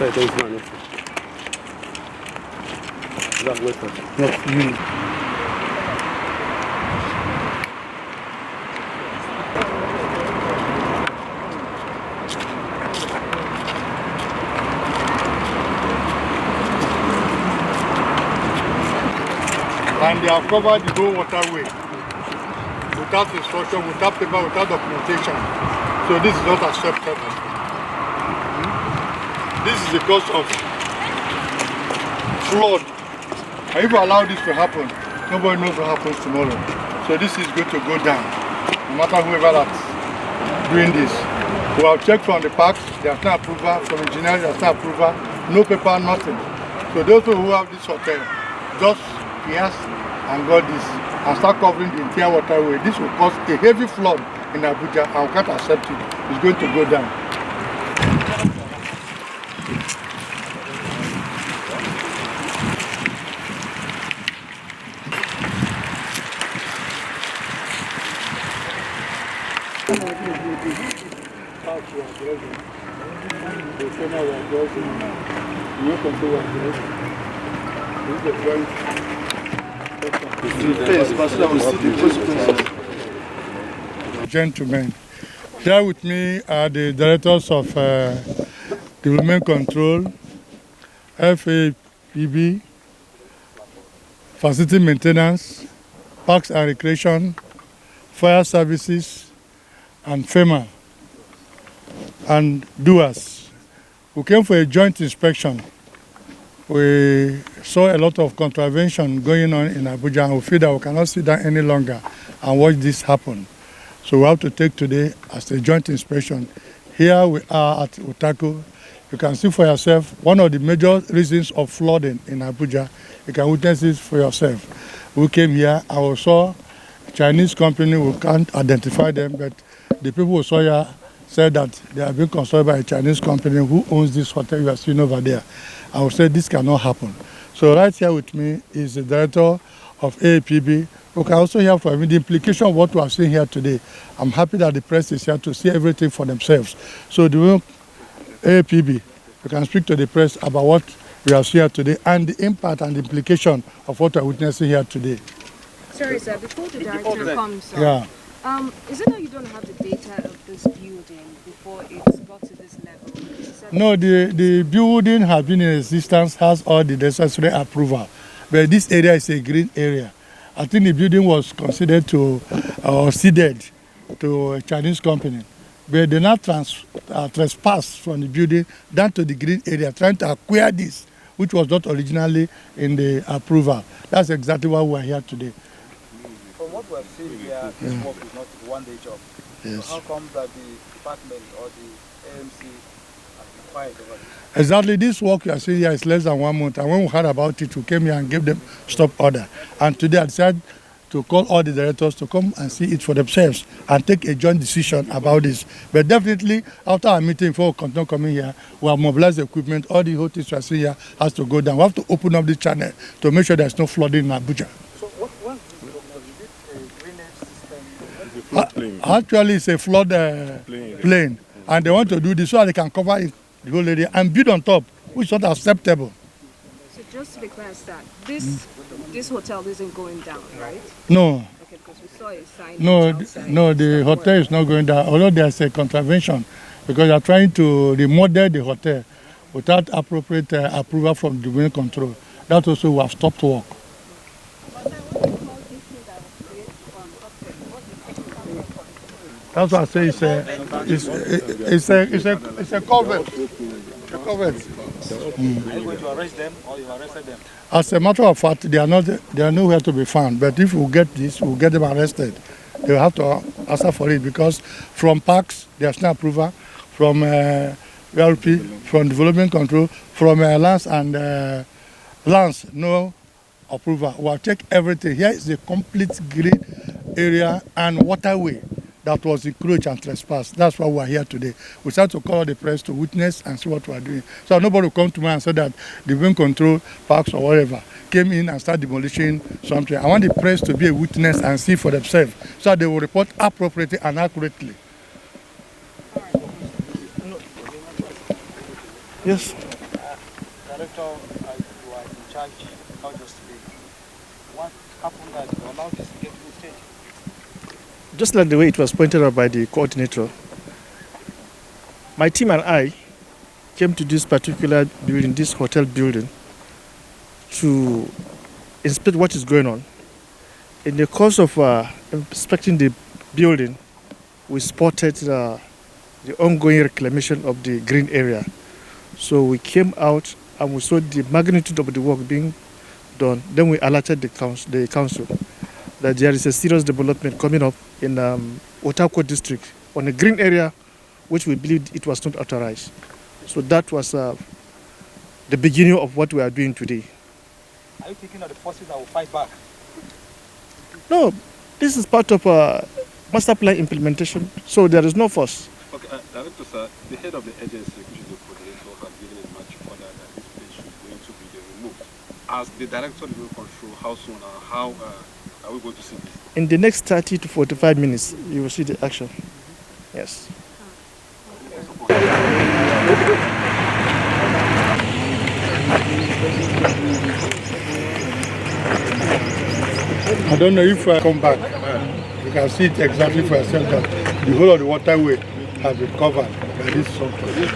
And they have covered the whole waterway without instruction, without paper, without documentation. So this is not acceptable. This is the cause of flood. And if you allow this to happen, nobody knows what happens tomorrow. So this is going to go down, no matter whoever that's doing this. We have checked from the parks, there's no approval, from engineers, there's no approval, no paper, nothing. So those who have this hotel, just yes and got this and start covering the entire waterway. This will cause a heavy flood in Abuja and we can't accept it. It's going to go down. Gentlemen, here with me are the directors of Development Control, FAPB, Facility Maintenance, Parks and Recreation, Fire Services, and FEMA, and doers. We came for a joint inspection. We saw a lot of contravention going on in Abuja and we feel that we cannot sit down any longer and watch this happen. So we have to take today as a joint inspection. Here we are at Utako. You can see for yourself one of the major reasons of flooding in Abuja. You can witness it for yourself. We came here and we saw a Chinese company. We can't identify them, but the people who saw here said that they are being constructed by a Chinese company who owns this hotel you are seeing over there. I would say this cannot happen. So right here with me is the director of APB. We can also hear from him the implication of what we are seeing here today. I'm happy that the press is here to see everything for themselves. So the APB, we can speak to the press about what we are seeing here today and the impact and the implication of what we are witnessing here today. Sorry, sir, before the director comes, sir, yeah. Is it that you don't have the data of this building before it got to this level? No, the building has been in existence, has all the necessary approval. But this area is a green area. I think the building was considered to or ceded to a Chinese company. But they now trespass from the building down to the green area, trying to acquire this, which was not originally in the approval. That's exactly why we are here today. From what we have seen here, this work is not a one-day job. Yes. So how come that the department or the AMMC have been quiet over this? Exactly, this work you are seeing here is less than 1 month. And when we heard about it, we came here and gave them stop order. And today I decided to call all the directors to come and see it for themselves and take a joint decision about this. But definitely, after our meeting, before we continue coming here, we have mobilized the equipment. All the hotels you are seeing here has to go down. We have to open up the channel to make sure there's no flooding in Abuja. So what was this problem? Is it a drainage system? Actually, it's a flood plane. And they want to do this so that they can cover it, the whole area and build on top, which is not acceptable. So just to be clear, sir, this hotel isn't going down, right? No. Okay, because we saw a sign. No, the hotel is not going down, although there's a contravention because they are trying to remodel the hotel without appropriate approval from the Demolition control. That also we have stopped work. That's what I say. It's a covert. A covert. Are you going to arrest them or you arrested them? As a matter of fact, they are nowhere to be found. But if we get this, we'll get them arrested. They will have to answer for it because from parks, there's no approval. From LP, from development control, from lands and lands, no approval. We'll check everything. Here is the complete green area and waterway that was encroached and trespassed. That's why we are here today. We start to call the press to witness and see what we are doing. So nobody will come to me and say that the wind control parks or whatever came in and started demolishing something. I want the press to be a witness and see for themselves so that they will report appropriately and accurately. Yes. director, you are in charge not just today. What happened that you allowed this to get to the stage? Just like the way it was pointed out by the coordinator, my team and I came to this particular building, this hotel building, to inspect what is going on. In the course of inspecting the building, we spotted the ongoing reclamation of the green area. So we came out and we saw the magnitude of the work being done. Then we alerted the council that there is a serious development coming up in Waterways district on a green area which we believed it was not authorized. So that was the beginning of what we are doing today. Are you thinking of the forces that will fight back? No, this is part of master plan implementation, so there is no force. Okay, Director, sir, the head of the agency, which is the coordinator, has given a much order that this place is going to be removed. As the director of the control, how soon and how are we going to see this? In the next 30 to 45 minutes, you will see the action. Yes. I don't know if I come back. You can see it exactly for yourself that the whole of the waterway has been covered by this software.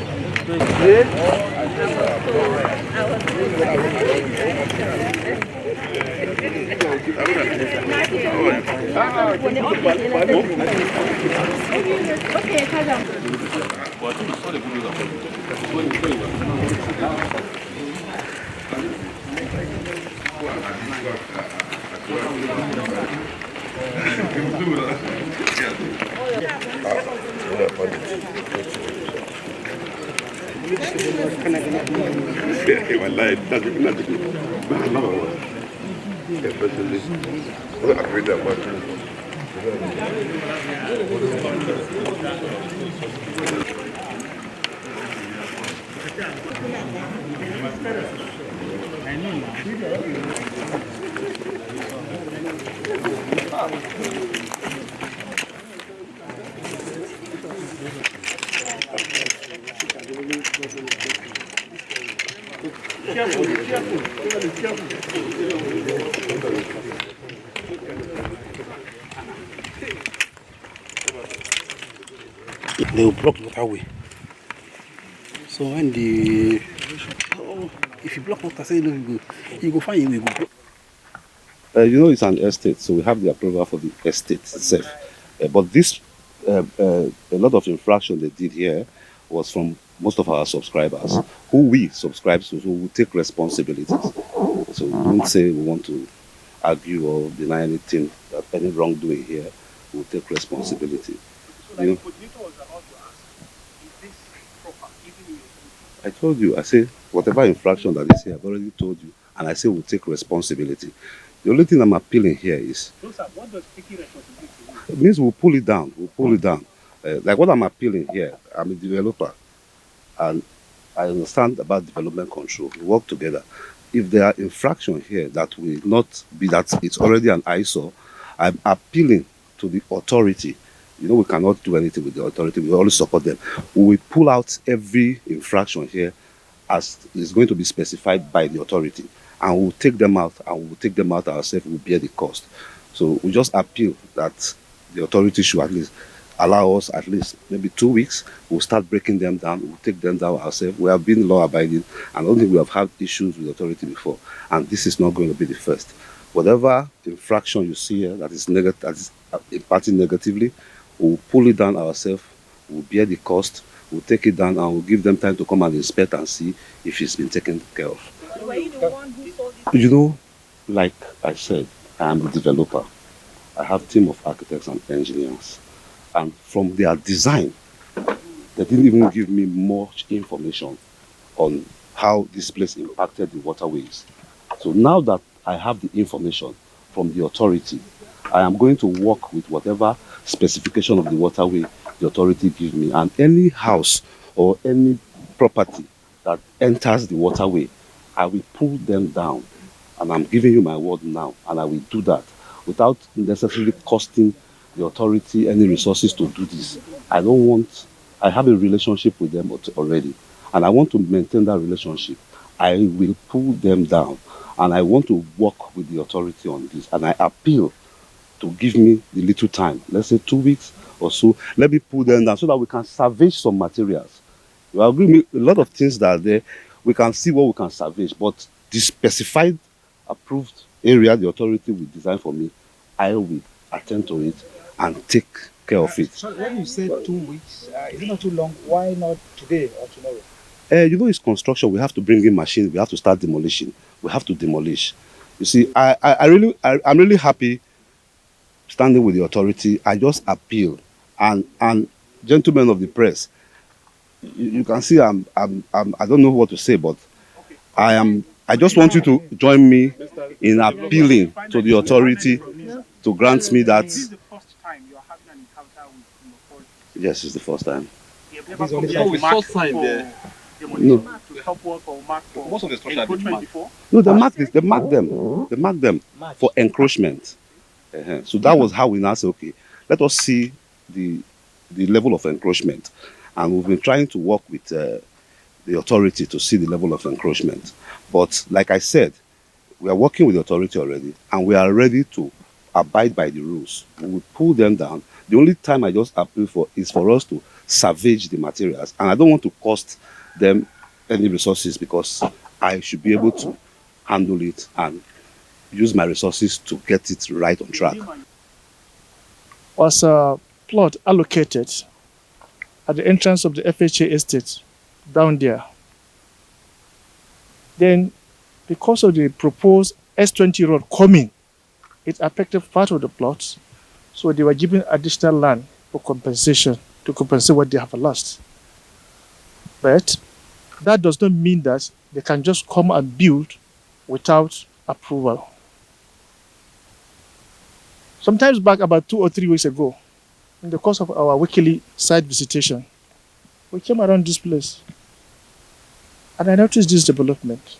They will block the waterway. So when if you block water, say you go find you go. You know, it's an estate, so we have the approval for the estate itself. But this, a lot of infraction they did here was from most of our subscribers, who we subscribe to, who will take responsibilities. So don't say we want to argue or deny anything, that any wrongdoing here, we'll take responsibility. So You know, I told you, I say, whatever infraction that is here, I've already told you, and I say we'll take responsibility. The only thing I'm appealing here is, what does taking responsibility mean? it means we'll pull it down, like what I'm appealing here, I'm a developer, and I understand about development control. We work together. If there are infractions here that will not be that it's already an eyesore, I'm appealing to the authority. You know, we cannot do anything with the authority. We always support them. We will pull out every infraction here as is going to be specified by the authority. And we'll take them out, and we'll take them out ourselves. We'll bear the cost. So we just appeal that the authority should at least allow us at least maybe 2 weeks. We'll start breaking them down. We'll take them down ourselves. We have been law-abiding, and I don't think we have had issues with authority before. And this is not going to be the first. Whatever infraction you see here that is impacting negatively, we'll pull it down ourselves. We'll bear the cost. We'll take it down, and we'll give them time to come and inspect and see if it's been taken care of. Were you the one who saw this? You know, like I said, I am a developer. I have a team of architects and engineers. And from their design, they didn't even give me much information on how this place impacted the waterways. So now that I have the information from the authority, I am going to work with whatever specification of the waterway the authority gives me. And any house or any property that enters the waterway, I will pull them down. And I'm giving you my word now, and I will do that without necessarily costing the authority any resources to do this. I have a relationship with them already, and I want to maintain that relationship. I will pull them down. And I want to work with the authority on this. And I appeal to give me the little time, let's say 2 weeks or so. Let me pull them down so that we can salvage some materials. You agree with me? A lot of things that are there, we can see what we can salvage, but the specified approved area the authority will design for me, I will attend to it and take care of it. So when you say 2 weeks, is it not too long? Why not today or tomorrow? It's construction. We have to bring in machines. We have to start demolition. We have to demolish. You see, I'm really happy standing with the authority. I just appeal, and gentlemen of the press, you can see I don't know what to say, but I just want you to join me in appealing to the authority to grant me that. This is the first time you are having an encounter with the authority. Yes, it's the first time. We saw sign there. No. To help work or mark for Most of the structure encroachment before. No, they mark them for encroachment. So that was how we now say, okay, let us see the level of encroachment. And we've been trying to work with the authority to see the level of encroachment. But like I said, we are working with the authority already, and we are ready to abide by the rules. We will pull them down. The only time I just appeal for is for us to salvage the materials. And I don't want to cost them any resources, because I should be able to handle it and use my resources to get it right on track. Was a plot allocated at the entrance of the FHA estate down there. Then, because of the proposed S20 road coming, it affected part of the plots, so they were given additional land for compensation to compensate what they have lost. But that does not mean that they can just come and build without approval. Sometimes back, about 2 or 3 weeks ago, in the course of our weekly site visitation, we came around this place and I noticed this development,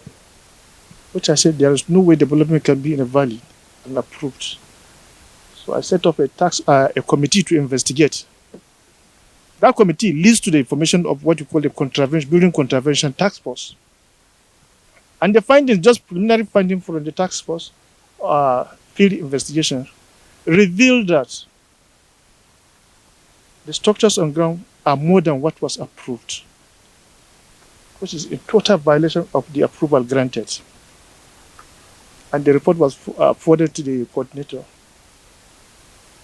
which I said there is no way development can be in a valley and approved. So I set up a committee to investigate. That committee leads to the information of what you call the building contravention task force. And the findings, just preliminary findings from the task force field investigation, revealed that the structures on ground are more than what was approved, which is in total violation of the approval granted. And the report was forwarded to the coordinator,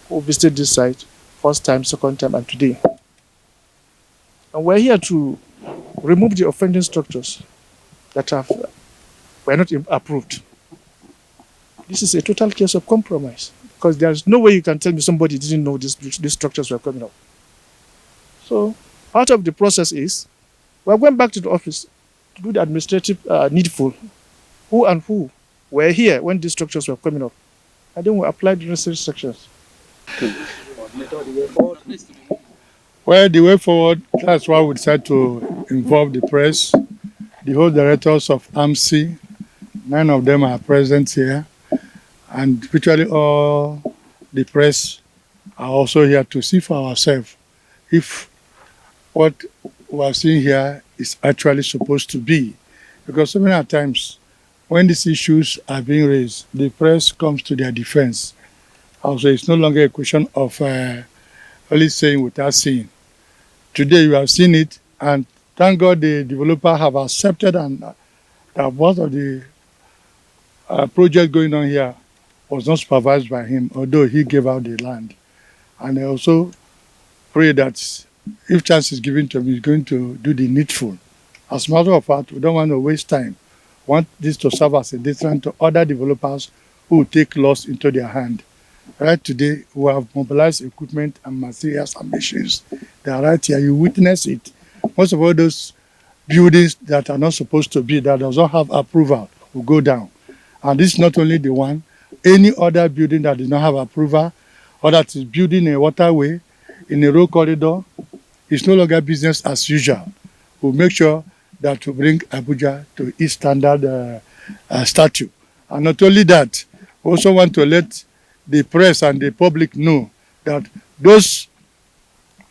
who visited this site first time, second time, and today. And we're here to remove the offending structures that were not approved. This is a total case of compromise, because there's no way you can tell me somebody didn't know these structures were coming up. So part of the process is we're going back to the office to do the administrative needful. Who were here when these structures were coming up, and then we applied the necessary structures. Well, the way forward, that's why we decided to involve the press, the whole directors of AMMC. 9 of them are present here, and virtually all the press are also here to see for ourselves if what we are seeing here is actually supposed to be. Because so many times, when these issues are being raised, the press comes to their defense. Also, it's no longer a question of only saying without seeing. Today, you have seen it, and thank God the developer have accepted and that most of the project going on here was not supervised by him, although he gave out the land. And I also pray that if chance is given to him, he's going to do the needful. As a matter of fact, we don't want to waste time. We want this to serve as a deterrent to other developers who will take laws into their hand. Right today, we have mobilized equipment and materials and machines. They are right here. You witness it. Most of all those buildings that are not supposed to be, that does not have approval, will go down. And this is not only the one. Any other building that does not have approval, or that is building a waterway in a road corridor, is no longer business as usual. We'll make sure that we bring Abuja to its standard statute. And not only that, we also want to let the press and the public know that those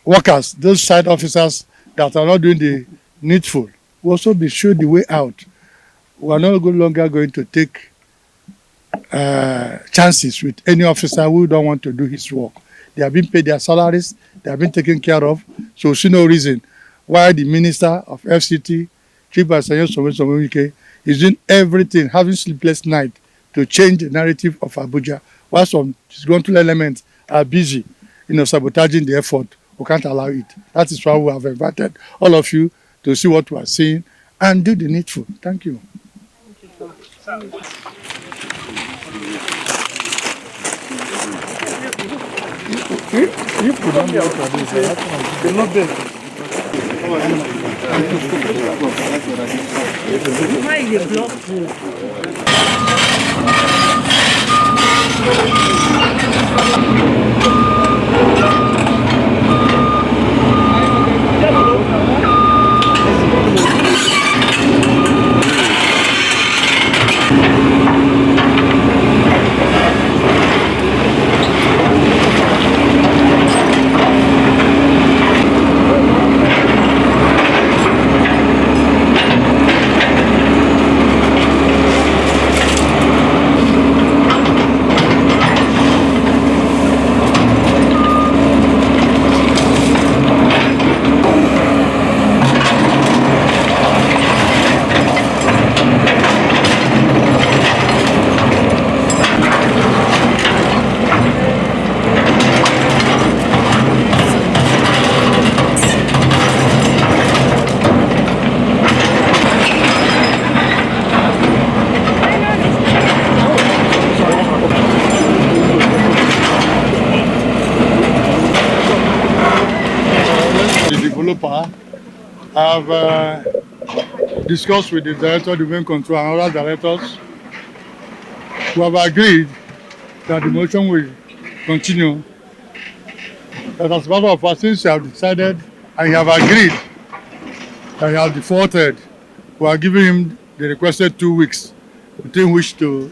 workers, those site officers that are not doing the needful, will also be shown the way out. We are no longer going to take chances with any officer who don't want to do his work. They have been paid their salaries, they have been taken care of, so we see no reason why the Minister of FCT, Chief Asayo Somewike, is doing everything, having sleepless night to change the narrative of Abuja, while some disgruntled elements are busy, sabotaging the effort. We can't allow it. That is why we have invited all of you to see what we are seeing and do the needful. Thank you. You put on the outer, not there. Why is the block full? Developer, I have discussed with the director of domain control and other directors who have agreed that the motion will continue. That as a matter of fact, since you have decided and you have agreed that you have defaulted, we are giving him the requested 2 weeks within which to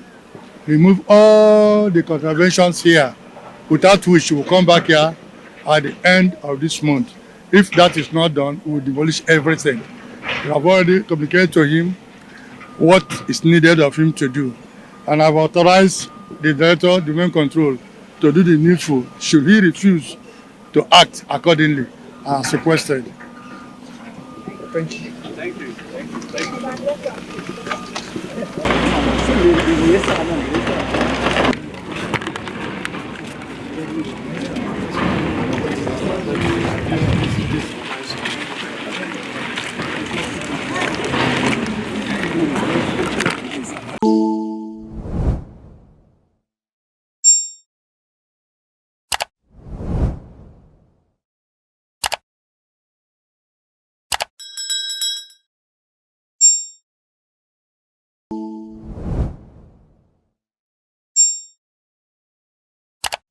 remove all the contraventions here, without which we will come back here at the end of this month. If that is not done, we will demolish everything. We have already communicated to him what is needed of him to do. And I have authorized the director of domain control to do the needful should he refuse to act accordingly as requested. Thank you. Thank you. Thank you.